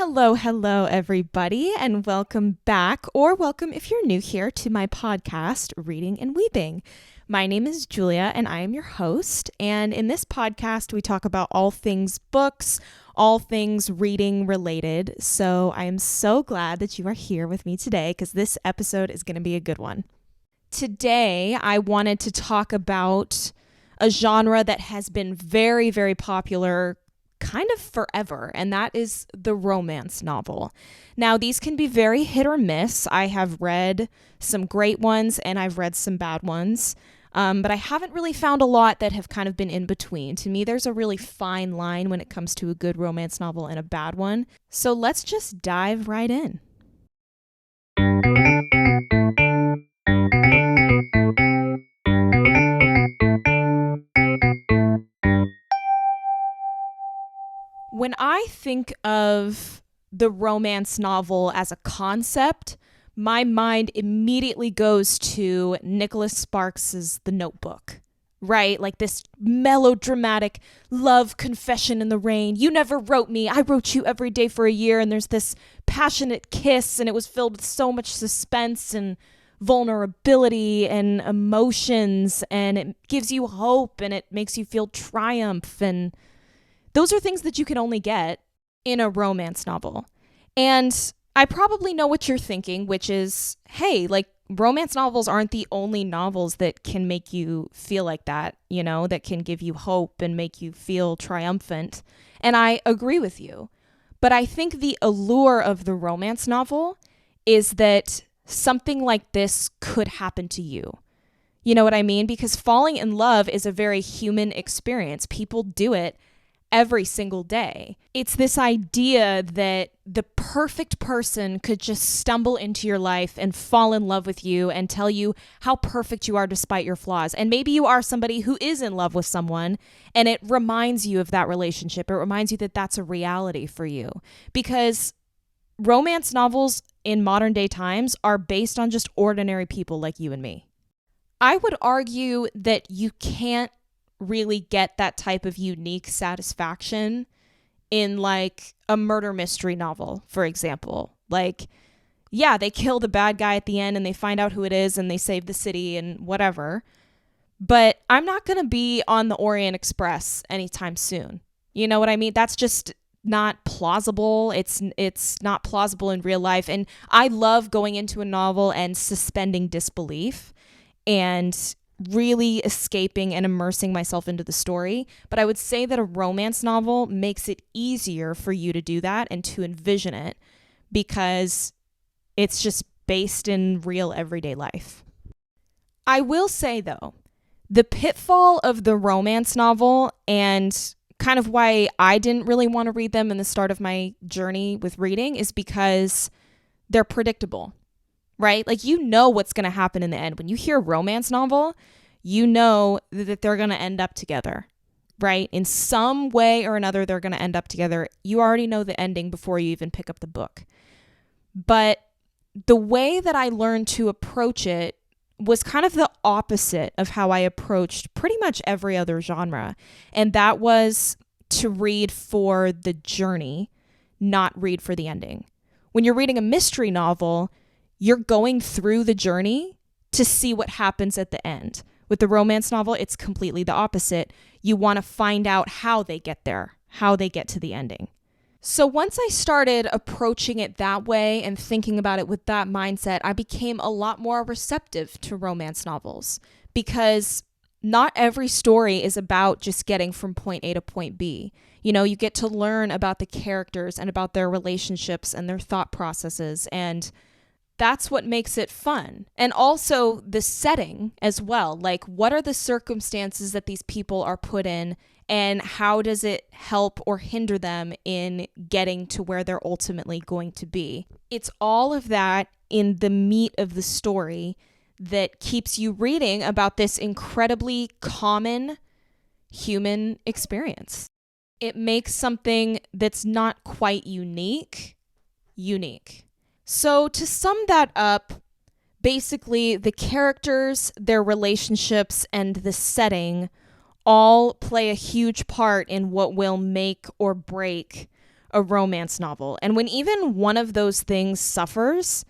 Hello, everybody, and welcome back, or welcome if you're new here to my podcast, Reading and Weeping. My name is Julia, and I am your host, and in this podcast, we talk about all things books, all things reading related, so I am so glad that you are here with me today, because this episode is going to be a good one. Today, I wanted to talk about a genre that has been very, very popular kind of forever, and that is the romance novel. Now, these can be very hit or miss. I have read some great ones and I've read some bad ones, but I haven't really found a lot that have kind of been in between. To me, there's a really fine line when it comes to a good romance novel and a bad one. So let's just dive right in. When I think of the romance novel as a concept, my mind immediately goes to Nicholas Sparks's The Notebook, right? Like this melodramatic love confession in the rain. You never wrote me. I wrote you every day for a year. And there's this passionate kiss, and it was filled with so much suspense and vulnerability and emotions, and it gives you hope and it makes you feel triumph, and those are things that you can only get in a romance novel. And I probably know what you're thinking, which is, hey, like romance novels aren't the only novels that can make you feel like that, you know, that can give you hope and make you feel triumphant. And I agree with you. But I think the allure of the romance novel is that something like this could happen to you. You know what I mean? Because falling in love is a very human experience. People do it every single day. It's this idea that the perfect person could just stumble into your life and fall in love with you and tell you how perfect you are despite your flaws. And maybe you are somebody who is in love with someone and it reminds you of that relationship. It reminds you that that's a reality for you. Because romance novels in modern day times are based on just ordinary people like you and me. I would argue that you can't really get that type of unique satisfaction in like a murder mystery novel, for example. Like, yeah, they kill the bad guy at the end and they find out who it is and they save the city and whatever. But I'm not going to be on the Orient Express anytime soon. You know what I mean? That's just not plausible. It's not plausible in real life. And I love going into a novel and suspending disbelief and really escaping and immersing myself into the story. But I would say that a romance novel makes it easier for you to do that and to envision it because it's just based in real everyday life. I will say, though, the pitfall of the romance novel and kind of why I didn't really want to read them in the start of my journey with reading is because they're predictable. Right? Like, you know what's going to happen in the end. When you hear romance novel, you know that they're going to end up together, right? In some way or another, they're going to end up together. You already know the ending before you even pick up the book. But the way that I learned to approach it was kind of the opposite of how I approached pretty much every other genre. And that was to read for the journey, not read for the ending. When you're reading a mystery novel, you're going through the journey to see what happens at the end. With the romance novel, it's completely the opposite. You want to find out how they get there, how they get to the ending. So once I started approaching it that way and thinking about it with that mindset, I became a lot more receptive to romance novels because not every story is about just getting from point A to point B. You know, you get to learn about the characters and about their relationships and their thought processes, and that's what makes it fun. And also the setting as well. Like, what are the circumstances that these people are put in, and how does it help or hinder them in getting to where they're ultimately going to be? It's all of that in the meat of the story that keeps you reading about this incredibly common human experience. It makes something that's not quite unique. So to sum that up, basically the characters, their relationships, and the setting all play a huge part in what will make or break a romance novel. And when even one of those things suffers,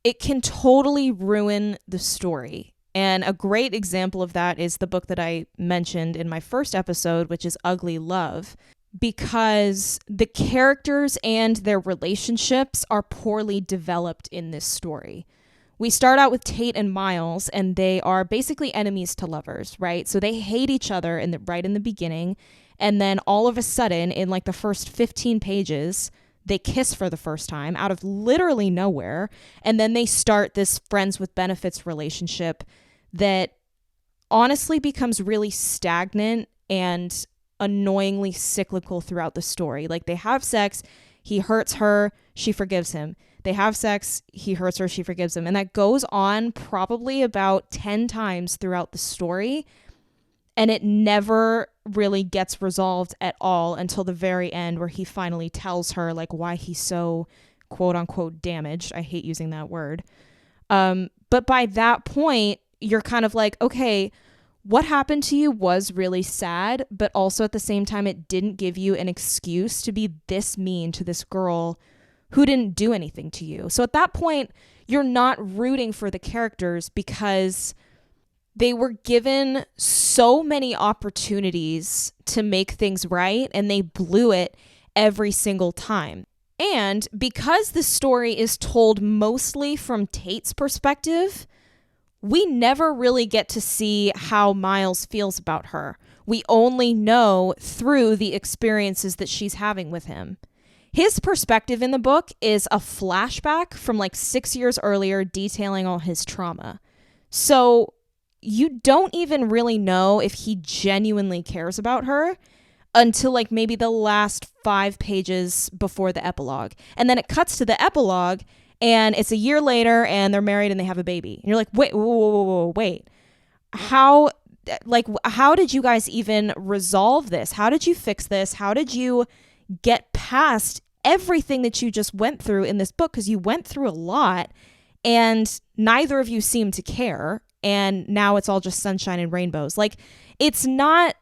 it can totally ruin the story. And a great example of that is the book that I mentioned in my first episode, which is Ugly Love, because the characters and their relationships are poorly developed in this story. We start out with Tate and Miles, and they are basically enemies to lovers, right? So they hate each other right in the beginning, and then all of a sudden, in like the first 15 pages, they kiss for the first time out of literally nowhere, and then they start this friends with benefits relationship that honestly becomes really stagnant and annoyingly cyclical throughout the story. Like, they have sex, he hurts her, she forgives him. They have sex, he hurts her, she forgives him. And that goes on probably about 10 times throughout the story. And it never really gets resolved at all until the very end, where he finally tells her like why he's so quote unquote damaged. I hate using that word. But by that point, you're kind of like, okay, what happened to you was really sad, but also at the same time, it didn't give you an excuse to be this mean to this girl who didn't do anything to you. So at that point, you're not rooting for the characters because they were given so many opportunities to make things right, and they blew it every single time. And because the story is told mostly from Tate's perspective, we never really get to see how Miles feels about her. We only know through the experiences that she's having with him. His perspective in the book is a flashback from like 6 years earlier, detailing all his trauma. So you don't even really know if he genuinely cares about her until like maybe the last 5 pages before the epilogue. And then it cuts to the epilogue, and it's a year later, and they're married and they have a baby. And you're like, wait. How did you guys even resolve this? How did you fix this? How did you get past everything that you just went through in this book? Because you went through a lot, and neither of you seem to care. And now it's all just sunshine and rainbows. Like, it's not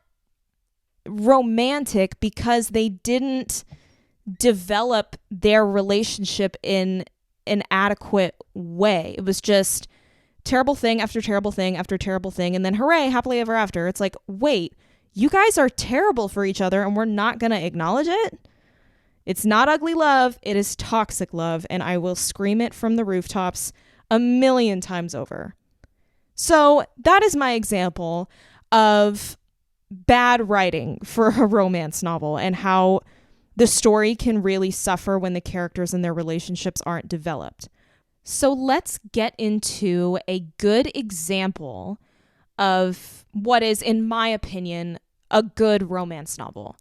romantic because they didn't develop their relationship in an adequate way. It was just terrible thing after terrible thing after terrible thing. And then hooray, happily ever after. It's like, wait, you guys are terrible for each other and we're not going to acknowledge it? It's not ugly love. It is toxic love. And I will scream it from the rooftops 1,000,000 times over. So that is my example of bad writing for a romance novel, and how the story can really suffer when the characters and their relationships aren't developed. So let's get into a good example of what is, in my opinion, a good romance novel.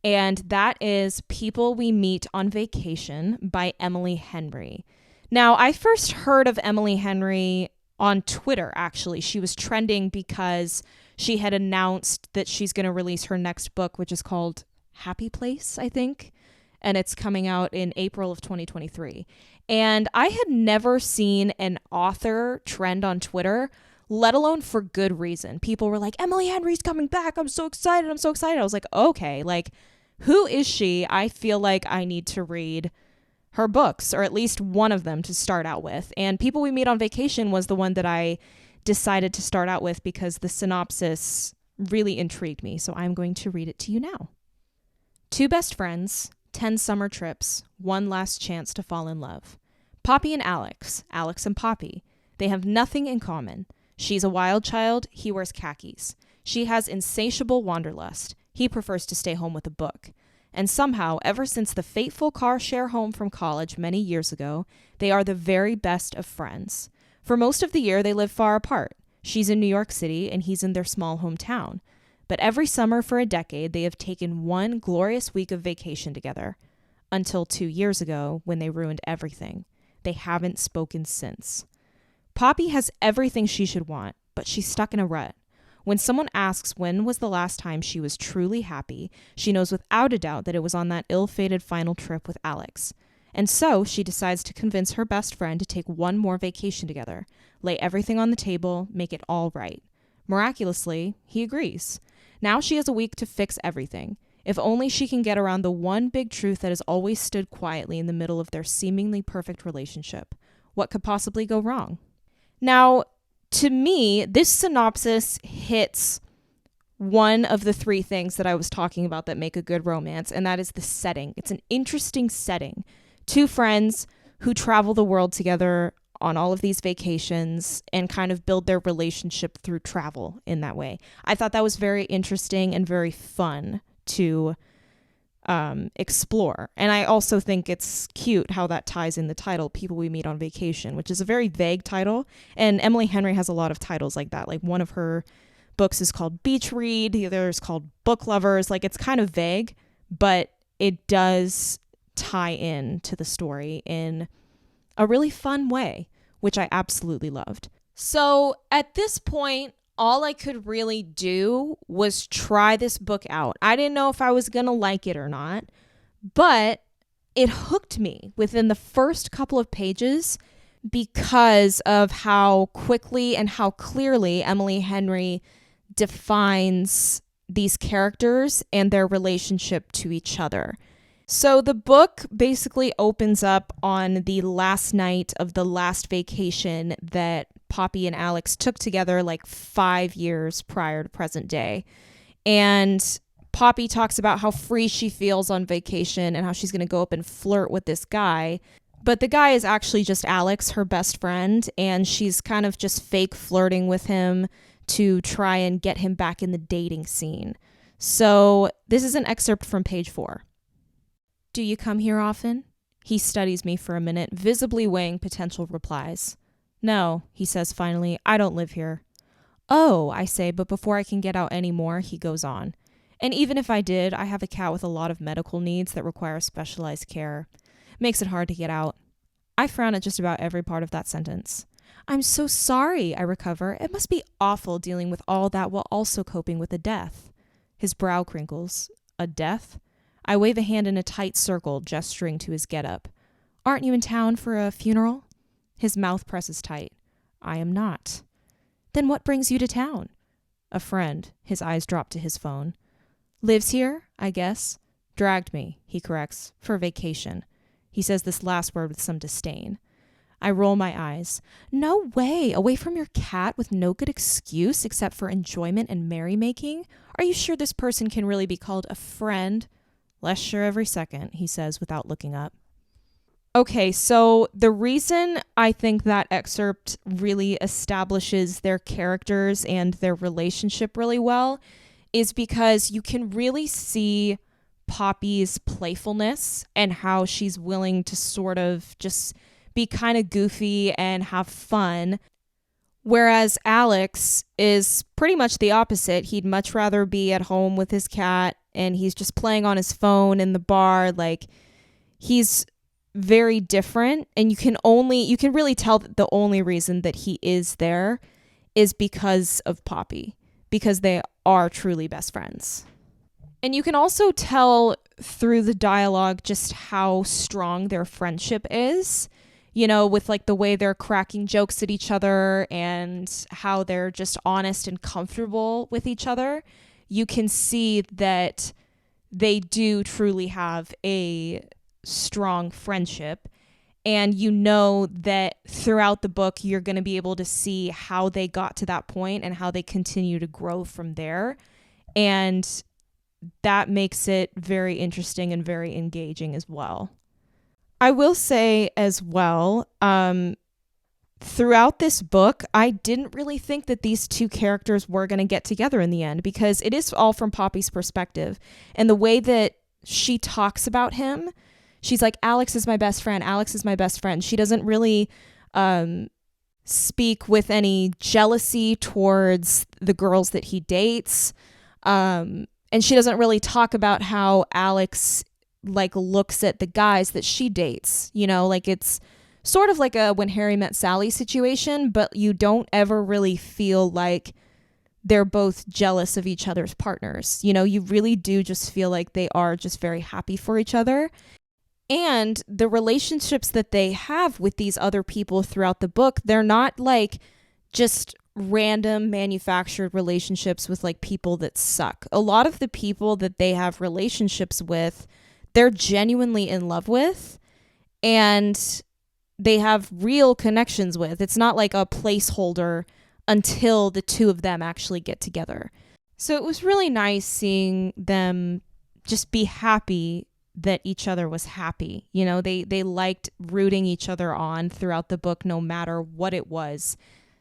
And that is People We Meet on Vacation by Emily Henry. Now, I first heard of Emily Henry on Twitter, actually. She was trending because she had announced that she's going to release her next book, which is called Happy Place, I think. And it's coming out in April of 2023. And I had never seen an author trend on Twitter, let alone for good reason. People were like, Emily Henry's coming back. I'm so excited. I was like, okay, like, who is she? I feel like I need to read her books, or at least one of them to start out with. And People We Meet on Vacation was the one that I decided to start out with because the synopsis really intrigued me. So I'm going to read it to you now. 2 best friends, 10 summer trips, one last chance to fall in love. Poppy and Alex and Poppy. They have nothing in common. She's a wild child, he wears khakis. She has insatiable wanderlust. He prefers to stay home with a book. And somehow, ever since the fateful car share home from college many years ago, they are the very best of friends. For most of the year, they live far apart. She's in New York City, and he's in their small hometown. But every summer for a decade, they have taken one glorious week of vacation together. Until 2 years ago, when they ruined everything. They haven't spoken since. Poppy has everything she should want, but she's stuck in a rut. When someone asks when was the last time she was truly happy, she knows without a doubt that it was on that ill-fated final trip with Alex. And so she decides to convince her best friend to take one more vacation together, lay everything on the table, make it all right. Miraculously, he agrees. Now she has a week to fix everything. If only she can get around the one big truth that has always stood quietly in the middle of their seemingly perfect relationship. What could possibly go wrong? Now, to me, this synopsis hits one of the three things that I was talking about that make a good romance, and that is the setting. It's an interesting setting. Two friends who travel the world together on all of these vacations and kind of build their relationship through travel in that way. I thought that was very interesting and very fun to explore. And I also think it's cute how that ties in the title, People We Meet on Vacation, which is a very vague title. And Emily Henry has a lot of titles like that. Like one of her books is called Beach Read, the other is called Book Lovers. Like it's kind of vague, but it does tie in to the story in a really fun way, which I absolutely loved. So at this point, all I could really do was try this book out. I didn't know if I was going to like it or not, but it hooked me within the first couple of pages because of how quickly and how clearly Emily Henry defines these characters and their relationship to each other. So the book basically opens up on the last night of the last vacation that Poppy and Alex took together like 5 years prior to present day. And Poppy talks about how free she feels on vacation and how she's going to go up and flirt with this guy. But the guy is actually just Alex, her best friend, and she's kind of just fake flirting with him to try and get him back in the dating scene. So this is an excerpt from page 4. Do you come here often? He studies me for a minute, visibly weighing potential replies. No, he says finally, I don't live here. Oh, I say, but before I can get out any more, he goes on. And even if I did, I have a cat with a lot of medical needs that require specialized care. Makes it hard to get out. I frown at just about every part of that sentence. I'm so sorry, I recover. It must be awful dealing with all that while also coping with a death. His brow crinkles. A death? I wave a hand in a tight circle, gesturing to his getup. Aren't you in town for a funeral? His mouth presses tight. I am not. Then what brings you to town? A friend. His eyes drop to his phone. Lives here, I guess. Dragged me, he corrects, for vacation. He says this last word with some disdain. I roll my eyes. No way! Away from your cat with no good excuse except for enjoyment and merrymaking? Are you sure this person can really be called a friend? Less sure every second, he says without looking up. Okay, so the reason I think that excerpt really establishes their characters and their relationship really well is because you can really see Poppy's playfulness and how she's willing to sort of just be kind of goofy and have fun. Whereas Alex is pretty much the opposite. He'd much rather be at home with his cat and he's just playing on his phone in the bar. Like, he's very different, and you can really tell that the only reason that he is there is because of Poppy, because they are truly best friends. And you can also tell through the dialogue just how strong their friendship is, you know, with like the way they're cracking jokes at each other and how they're just honest and comfortable with each other. You can see that they do truly have a strong friendship, and you know that throughout the book you're going to be able to see how they got to that point and how they continue to grow from there, and that makes it very interesting and very engaging as well. I will say as well, throughout this book, I didn't really think that these two characters were going to get together in the end, because it is all from Poppy's perspective. And the way that she talks about him, she's like, Alex is my best friend. Alex is my best friend. She doesn't really speak with any jealousy towards the girls that he dates. And she doesn't really talk about how Alex like looks at the guys that she dates. You know, like it's sort of like a When Harry Met Sally situation, but you don't ever really feel like they're both jealous of each other's partners. You know, you really do just feel like they are just very happy for each other. And the relationships that they have with these other people throughout the book, they're not like just random manufactured relationships with like people that suck. A lot of the people that they have relationships with, they're genuinely in love with and they have real connections with. It's not like a placeholder until the two of them actually get together. So it was really nice seeing them just be happy that each other was happy. You know, they liked rooting each other on throughout the book, no matter what it was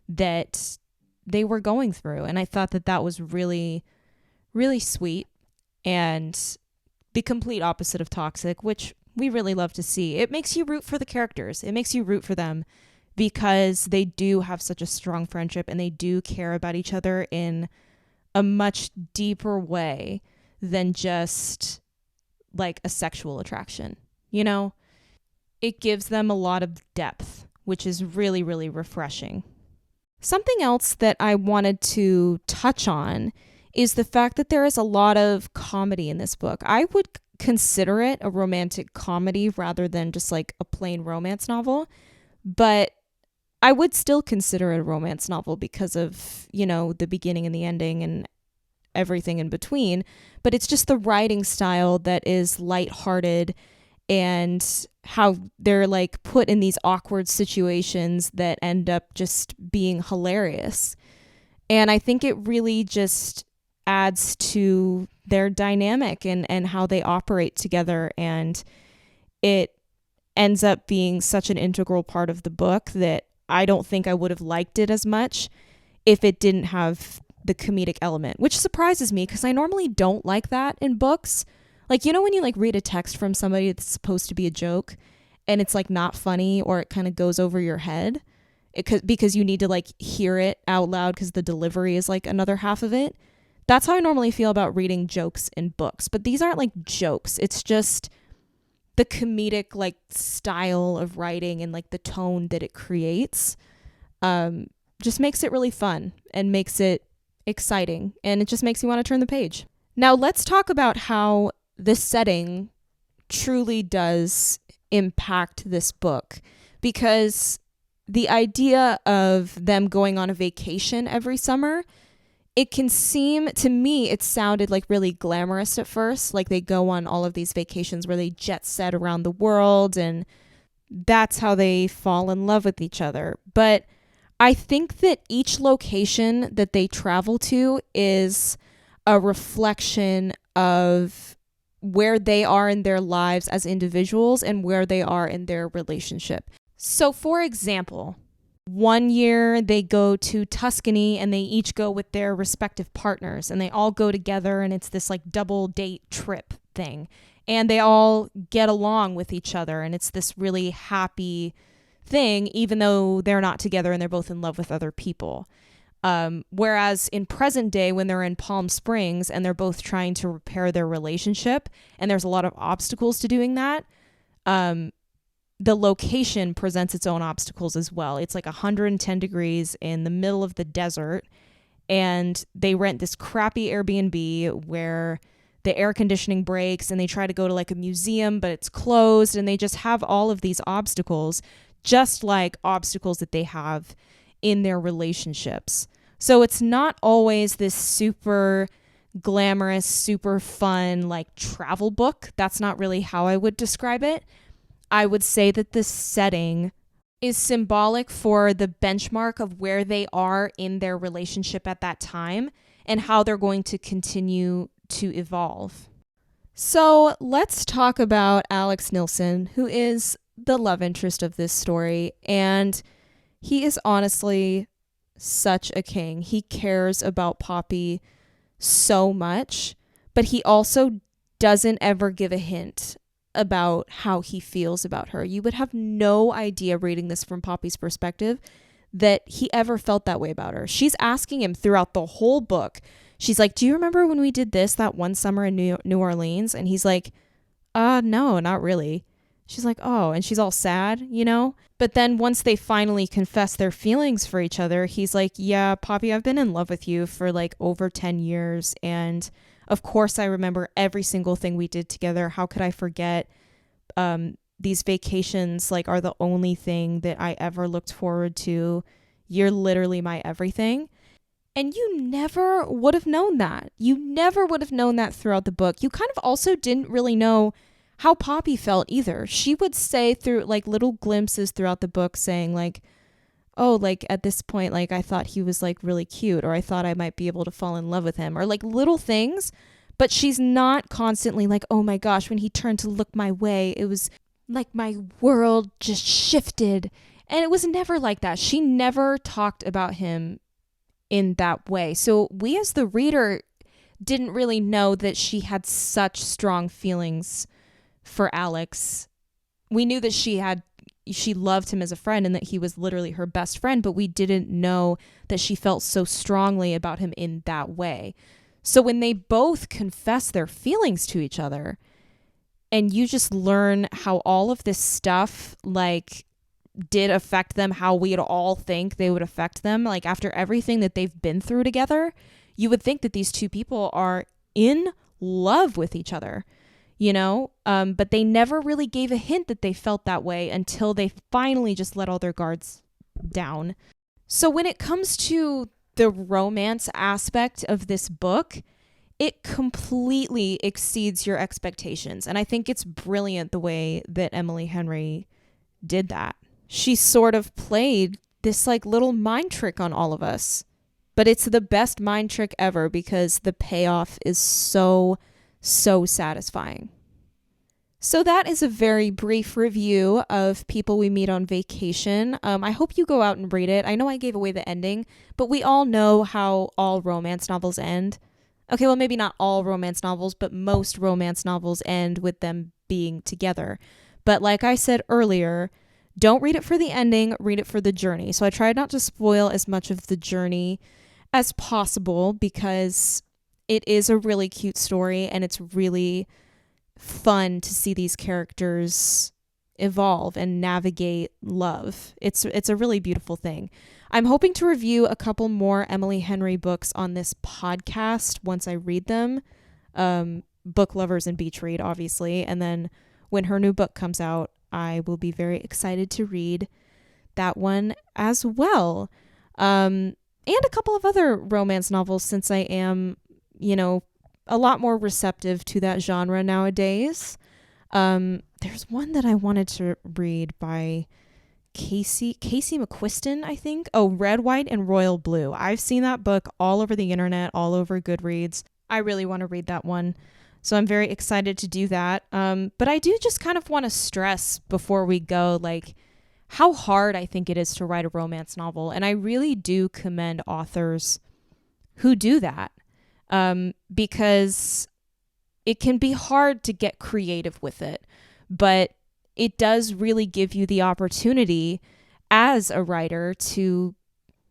that they were going through. And I thought that that was really, really sweet and the complete opposite of toxic, which we really love to see. It makes you root for the characters. It makes you root for them because they do have such a strong friendship and they do care about each other in a much deeper way than just like a sexual attraction. You know, it gives them a lot of depth, which is really, really refreshing. Something else that I wanted to touch on is the fact that there is a lot of comedy in this book. I would consider it a romantic comedy rather than just like a plain romance novel, but I would still consider it a romance novel because of, you know, the beginning and the ending and everything in between. But it's just the writing style that is lighthearted and how they're like put in these awkward situations that end up just being hilarious. And I think it really just adds to their dynamic and how they operate together. And it ends up being such an integral part of the book that I don't think I would have liked it as much if it didn't have the comedic element, which surprises me because I normally don't like that in books. Like, you know, when you like read a text from somebody that's supposed to be a joke and it's like not funny or it kind of goes over your head because you need to like hear it out loud because the delivery is like another half of it. That's how I normally feel about reading jokes in books. But these aren't like jokes. It's just the comedic like style of writing and like the tone that it creates just makes it really fun and makes it exciting. And it just makes you want to turn the page. Now let's talk about how the setting truly does impact this book, because the idea of them going on a vacation every summer, it can seem, to me, it sounded like really glamorous at first. Like they go on all of these vacations where they jet set around the world and that's how they fall in love with each other. But I think that each location that they travel to is a reflection of where they are in their lives as individuals and where they are in their relationship. So, for example, one year they go to Tuscany and they each go with their respective partners and they all go together and it's this like double date trip thing. And they all get along with each other and it's this really happy thing, even though they're not together and they're both in love with other people. Whereas in present day, when they're in Palm Springs and they're both trying to repair their relationship and there's a lot of obstacles to doing that, the location presents its own obstacles as well. It's like 110 degrees in the middle of the desert and they rent this crappy Airbnb where the air conditioning breaks and they try to go to like a museum, but it's closed, and they just have all of these obstacles, just like obstacles that they have in their relationships. So it's not always this super glamorous, super fun, like travel book. That's not really how I would describe it. I would say that this setting is symbolic for the benchmark of where they are in their relationship at that time and how they're going to continue to evolve. So let's talk about Alex Nilsson, who is the love interest of this story. And he is honestly such a king. He cares about Poppy so much, but he also doesn't ever give a hint about how he feels about her. You would have no idea reading this from Poppy's perspective that he ever felt that way about her. She's asking him throughout the whole book. She's like, do you remember when we did this that one summer in New Orleans? And he's like, no, not really. She's like, oh, and she's all sad, you know? But then once they finally confess their feelings for each other, he's like, yeah, Poppy, I've been in love with you for like over 10 years. And of course, I remember every single thing we did together. How could I forget? These vacations like are the only thing that I ever looked forward to. You're literally my everything. And you never would have known that. You never would have known that throughout the book. You kind of also didn't really know how Poppy felt either. She would say through like little glimpses throughout the book saying like, oh, like at this point, like I thought he was like really cute, or I thought I might be able to fall in love with him, or like little things. But she's not constantly like, oh my gosh, when he turned to look my way, it was like my world just shifted. And it was never like that. She never talked about him in that way. So we as the reader didn't really know that she had such strong feelings for Alex. We knew that she loved him as a friend and that he was literally her best friend, but we didn't know that she felt so strongly about him in that way. So when they both confess their feelings to each other, and you just learn how all of this stuff like did affect them, how we'd all think they would affect them, like after everything that they've been through together, you would think that these two people are in love with each other, you know? But they never really gave a hint that they felt that way until they finally just let all their guards down. So when it comes to the romance aspect of this book, it completely exceeds your expectations. And I think it's brilliant the way that Emily Henry did that. She sort of played this like little mind trick on all of us. But it's the best mind trick ever because the payoff is so satisfying. So that is a very brief review of People We Meet on Vacation. I hope you go out and read it. I know I gave away the ending, but we all know how all romance novels end. Okay, well, maybe not all romance novels, but most romance novels end with them being together. But like I said earlier, don't read it for the ending, read it for the journey. So I tried not to spoil as much of the journey as possible because it is a really cute story and it's really fun to see these characters evolve and navigate love. It's a really beautiful thing. I'm hoping to review a couple more Emily Henry books on this podcast once I read them. Book Lovers and Beach Read, obviously. And then when her new book comes out, I will be very excited to read that one as well. And a couple of other romance novels since I am, a lot more receptive to that genre nowadays. There's one that I wanted to read by Casey McQuiston, I think. Oh, Red, White, and Royal Blue. I've seen that book all over the internet, all over Goodreads. I really want to read that one. So I'm very excited to do that. But I do just kind of want to stress before we go, like, how hard I think it is to write a romance novel. And I really do commend authors who do that. Because it can be hard to get creative with it, but it does really give you the opportunity as a writer to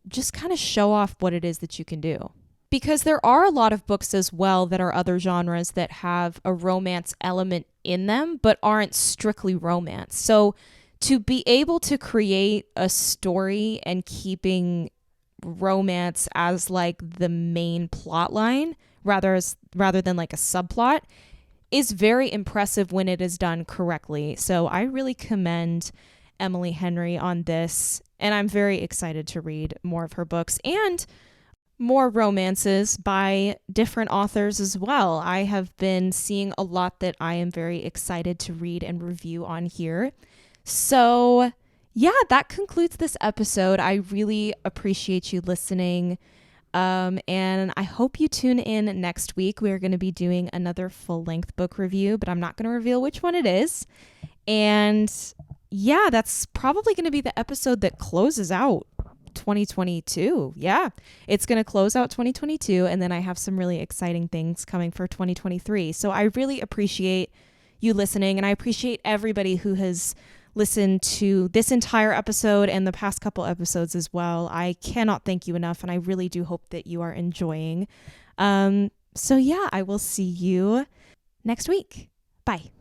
just kind of show off what it is that you can do. Because there are a lot of books as well that are other genres that have a romance element in them, but aren't strictly romance. So to be able to create a story and keeping romance as like the main plot line rather than like a subplot is very impressive when it is done correctly. So I really commend Emily Henry on this, and I'm very excited to read more of her books and more romances by different authors as well. I have been seeing a lot that I am very excited to read and review on here. So yeah, that concludes this episode. I really appreciate you listening. And I hope you tune in next week. We're going to be doing another full-length book review, but I'm not going to reveal which one it is. And yeah, that's probably going to be the episode that closes out 2022. Yeah, it's going to close out 2022. And then I have some really exciting things coming for 2023. So I really appreciate you listening. And I appreciate everybody who has listened to this entire episode and the past couple episodes as well. I cannot thank you enough, and I really do hope that you are enjoying. So yeah, I will see you next week. Bye.